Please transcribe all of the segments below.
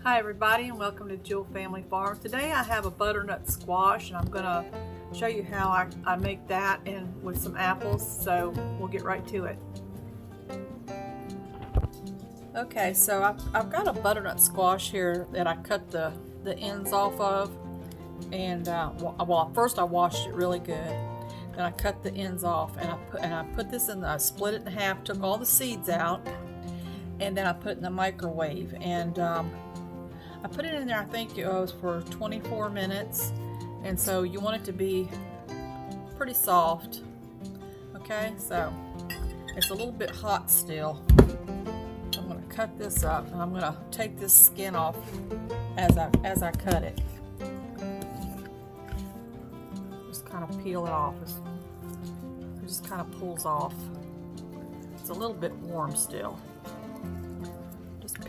Hi everybody, and welcome to Jewell Family Farm. Today I have a butternut squash, and I'm going to show you how I make that and with some apples, so we'll get right to it. Okay, so I've got a butternut squash here that I cut the ends off of, and first I washed it really good. Then I cut the ends off, and I put this in. I split it in half, took all the seeds out, and then I put it in the microwave. And I put it in there, I think it was for 24 minutes, and so you want it to be pretty soft. Okay, so it's a little bit hot still. I'm going to cut this up, and I'm going to take this skin off as I cut it. Just kind of peel it off. It just kind of pulls off. It's a little bit warm still.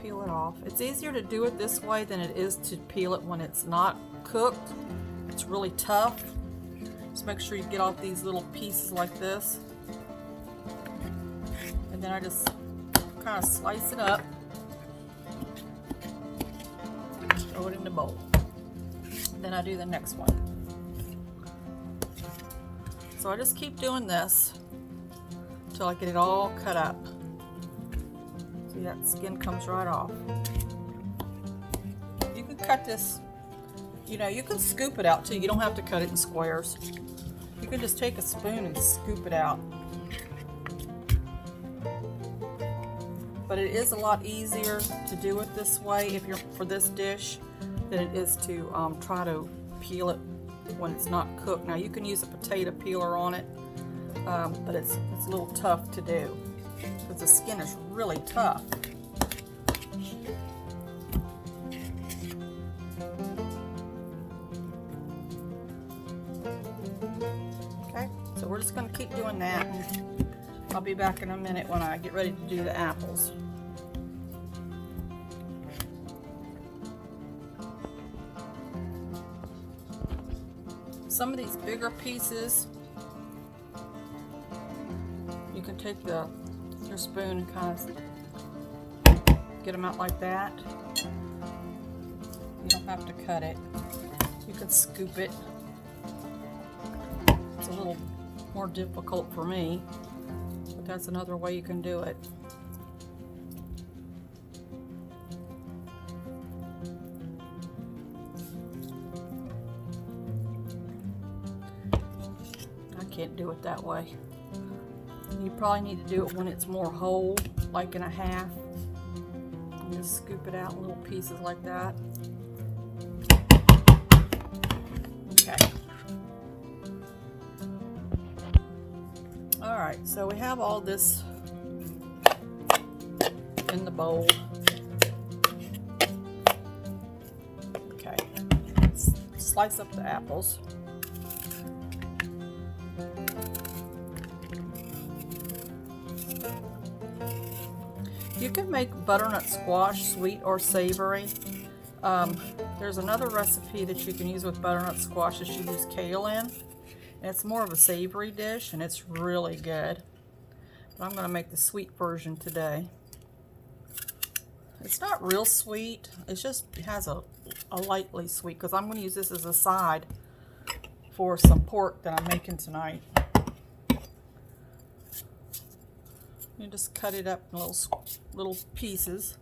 Peel it off. It's easier to do it this way than it is to peel it when it's not cooked. It's really tough. Just make sure you get off these little pieces like this. And then I just kind of slice it up. Throw it in the bowl. Then I do the next one. So I just keep doing this until I get it all cut up. See, that skin comes right off. You can cut this, you can scoop it out too. You don't have to cut it in squares. You can just take a spoon and scoop it out. But it is a lot easier to do it this way for this dish than it is to try to peel it when it's not cooked. Now you can use a potato peeler on it, but it's a little tough to do, because the skin is really tough. Okay, so we're just going to keep doing that, and I'll be back in a minute when I get ready to do the apples. Some of these bigger pieces, you can take your spoon and kind of get them out like that. You don't have to cut it. You can scoop it. It's a little more difficult for me, but that's another way you can do it. I can't do it that way. You probably need to do it when it's more whole, like in a half. And just scoop it out in little pieces like that. Okay. Alright, so we have all this in the bowl. Okay. Let's slice up the apples. You can make butternut squash sweet or savory. There's another recipe that you can use with butternut squash that you use kale in. And it's more of a savory dish, and it's really good. But I'm going to make the sweet version today. It's not real sweet. It has a lightly sweet, because I'm going to use this as a side for some pork that I'm making tonight. You just cut it up in little pieces,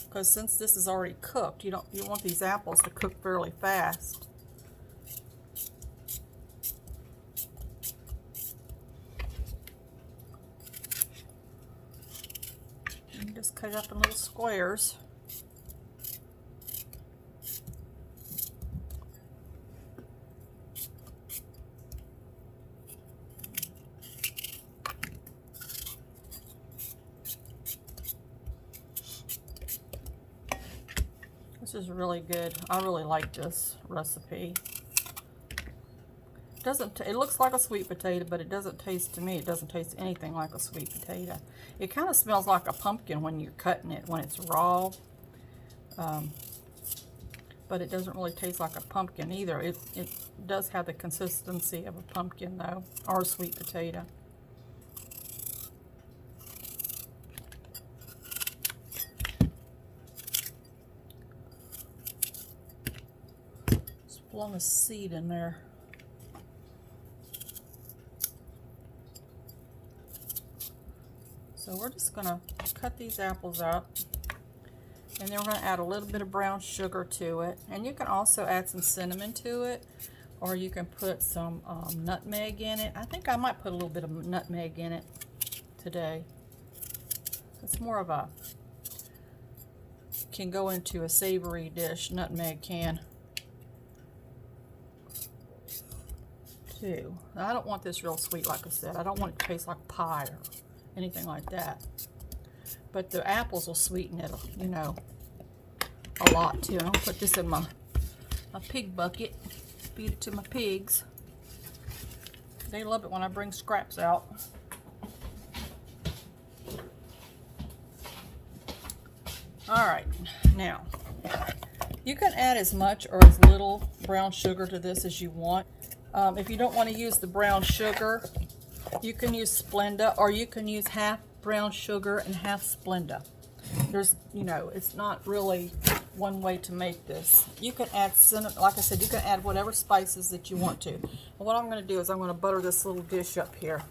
because since this is already cooked, you want these apples to cook fairly fast. You just cut it up in little squares. This is really good. I really like this recipe. It looks like a sweet potato, but it doesn't taste, to me, it doesn't taste anything like a sweet potato. It kind of smells like a pumpkin when you're cutting it, when it's raw. But it doesn't really taste like a pumpkin either. It does have the consistency of a pumpkin though, or a sweet potato. belong a seed in there. So we're just going to cut these apples up, and then we're going to add a little bit of brown sugar to it. And you can also add some cinnamon to it, or you can put some nutmeg in it. I think I might put a little bit of nutmeg in it today. It's more of a, can go into a savory dish, nutmeg can too. I don't want this real sweet, like I said. I don't want it to taste like pie or anything like that. But the apples will sweeten it, you know, a lot too. I'll put this in my pig bucket, feed it to my pigs. They love it when I bring scraps out. Alright, now you can add as much or as little brown sugar to this as you want. If you don't want to use the brown sugar, you can use Splenda, or you can use half brown sugar and half Splenda. There's, you know, it's not really one way to make this. You can add cinnamon, like I said, you can add whatever spices that you want to. And what I'm going to do is I'm going to butter this little dish up here.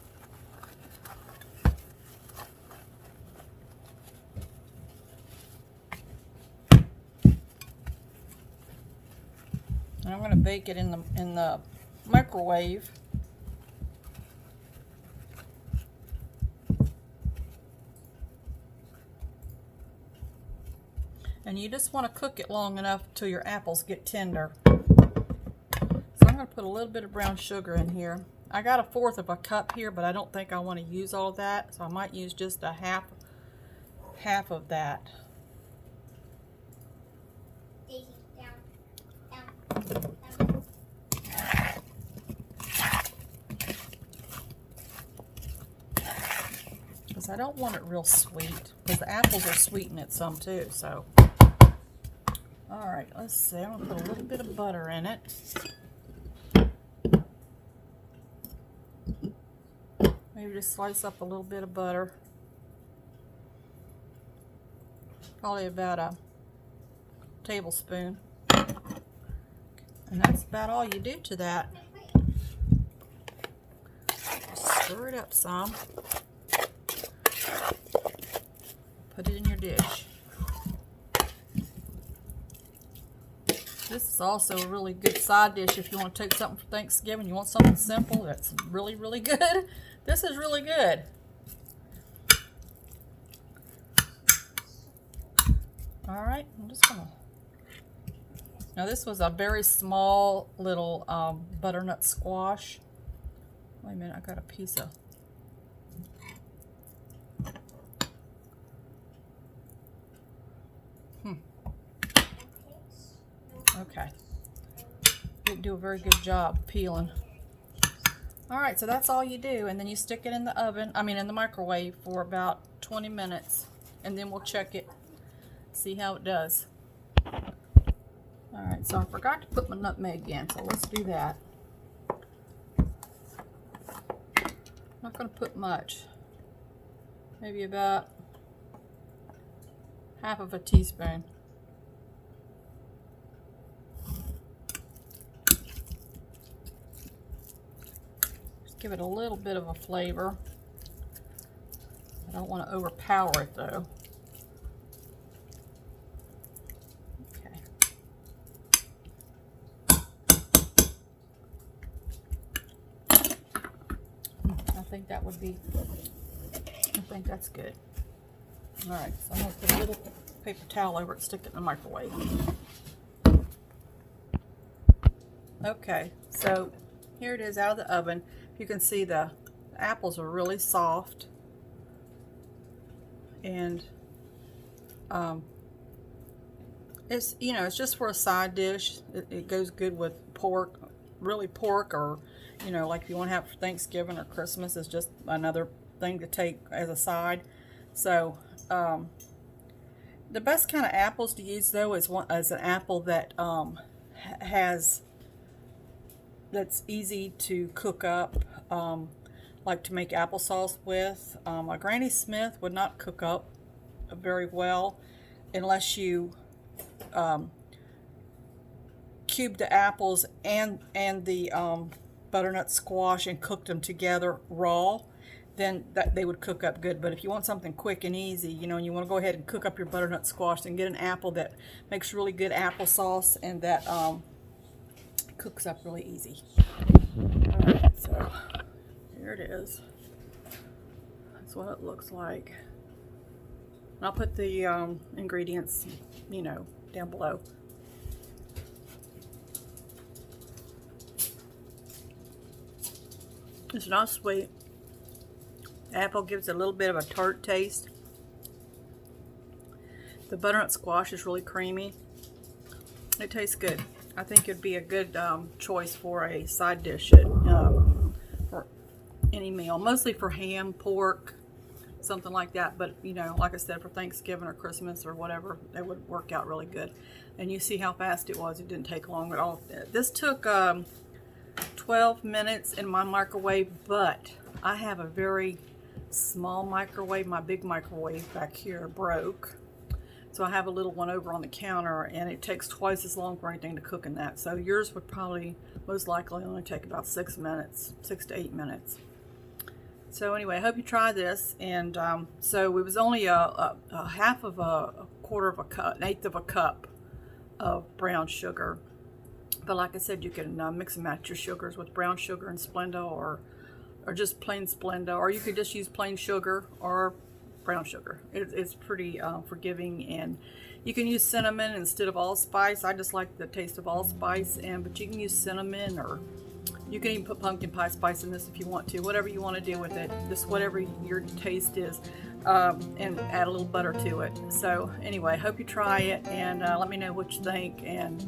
And I'm going to bake it in the microwave. And you just want to cook it long enough till your apples get tender. So I'm going to put a little bit of brown sugar in here. I got 1/4 of a cup here, but I don't think I want to use all that, so I might use just a half of that. Because I don't want it real sweet, because the apples are sweetening it some too. So, all right, let's see. I'm gonna put a little bit of butter in it. Maybe just slice up a little bit of butter. Probably about a tablespoon. And that's about all you do to that. Just stir it up some. Put it in your dish. This is also a really good side dish if you want to take something for Thanksgiving. You want something simple that's really, really good. This is really good. All right, I'm just gonna. Now this was a very small little butternut squash. Wait a minute, I got a piece of. Okay. Didn't do a very good job peeling. Alright, so that's all you do, and then you stick it in the oven, in the microwave for about 20 minutes, and then we'll check it, see how it does. Alright, so I forgot to put my nutmeg in, so let's do that. I'm not going to put much. Maybe about 1/2 teaspoon. Give it a little bit of a flavor. I don't want to overpower it though. Okay. I think that would be, I think that's good. Alright, so I'm going to put a little paper towel over it and stick it in the microwave. Okay, so here it is out of the oven. You can see the apples are really soft, and it's, you know, it's just for a side dish. It goes good with pork, really pork, or, you know, like if you want to have for Thanksgiving or Christmas, it's just another thing to take as a side. So the best kind of apples to use though is an apple that that's easy to cook up, like to make applesauce with. A Granny Smith would not cook up very well unless you cubed the apples and the butternut squash and cooked them together raw, then they would cook up good. But if you want something quick and easy, you know, and you want to go ahead and cook up your butternut squash, and get an apple that makes really good applesauce and that cooks up really easy. Alright, so here it is. That's what it looks like. And I'll put the ingredients, you know, down below. It's not sweet. The apple gives it a little bit of a tart taste. The butternut squash is really creamy. It tastes good. I think it'd be a good choice for a side dish at, for any meal. Mostly for ham, pork, something like that. But, you know, like I said, for Thanksgiving or Christmas or whatever, it would work out really good. And you see how fast it was. It didn't take long at all. This took 12 minutes in my microwave, but I have a very small microwave. My big microwave back here broke, so I have a little one over on the counter, and it takes twice as long for anything to cook in that. So yours would probably most likely only take about 6 minutes, 6 to 8 minutes. So anyway, I hope you try this. And so it was only a half of a quarter of a cup, an eighth of a cup of brown sugar. But like I said, you can mix and match your sugars with brown sugar and Splenda, or just plain Splenda, or you could just use plain sugar or brown sugar. It's pretty forgiving, and you can use cinnamon instead of allspice. I just like the taste of allspice, but you can use cinnamon, or you can even put pumpkin pie spice in this if you want to. Whatever you want to do with it, just whatever your taste is, and add a little butter to it. So anyway, hope you try it, and let me know what you think. And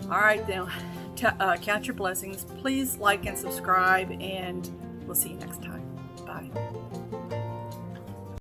all right, then, count your blessings. Please like and subscribe, and we'll see you next time. Bye.